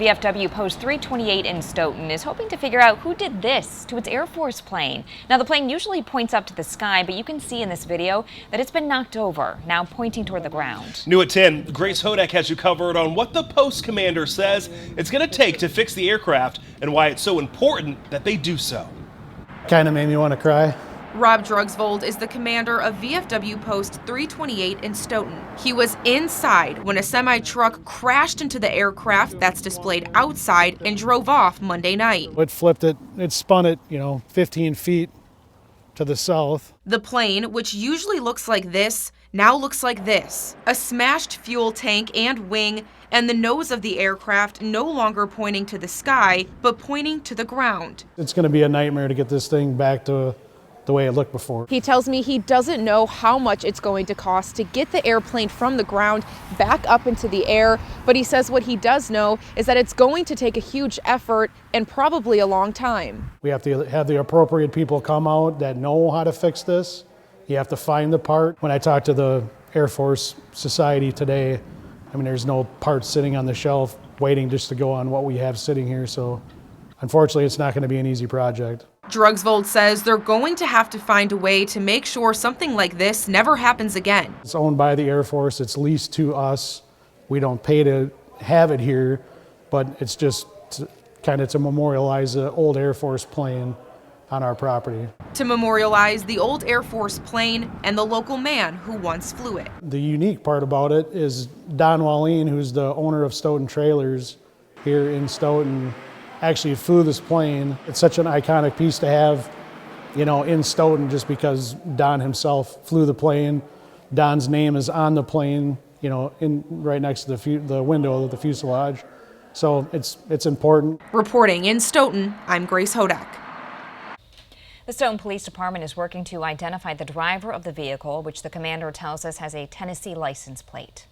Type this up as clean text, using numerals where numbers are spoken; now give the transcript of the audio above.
VFW Post 328 in Stoughton is hoping to figure out who did this to its Air Force plane. Now, the plane usually points up to the sky, but you can see in this video that it's been knocked over, now pointing toward the ground. New at 10, Grace Hodak has you covered on what the Post commander says it's going to take to fix the aircraft and why it's so important that they do so. Kind of made me want to cry. Rob Drugsvold is the commander of VFW Post 328 in Stoughton. He was inside when a semi-truck crashed into the aircraft that's displayed outside and drove off Monday night. It flipped it, it spun it, 15 feet to the south. The plane, which usually looks like this, now looks like this. A smashed fuel tank and wing, and the nose of the aircraft no longer pointing to the sky, but pointing to the ground. It's going to be a nightmare to get this thing back to the way it looked before. He tells me he doesn't know how much it's going to cost to get the airplane from the ground back up into the air, but he says what he does know is that it's going to take a huge effort and probably a long time. We have to have the appropriate people come out that know how to fix this. You have to find the part. When I talked to the Air Force Society today, there's no parts sitting on the shelf waiting just to go on what we have sitting here, so unfortunately it's not going to be an easy project. Drugsvold says they're going to have to find a way to make sure something like this never happens again. It's owned by the Air Force, it's leased to us. We don't pay to have it here, but it's just kind of to memorialize the old Air Force plane on our property. To memorialize the old Air Force plane and the local man who once flew it. The unique part about it is Don Wallin, who's the owner of Stoughton Trailers here in Stoughton, actually flew this plane. It's such an iconic piece to have, in Stoughton, just because Don himself flew the plane. Don's name is on the plane, right next to the window of the fuselage. So it's important. Reporting in Stoughton, I'm Grace Hodak. The Stoughton Police Department is working to identify the driver of the vehicle, which the commander tells us has a Tennessee license plate.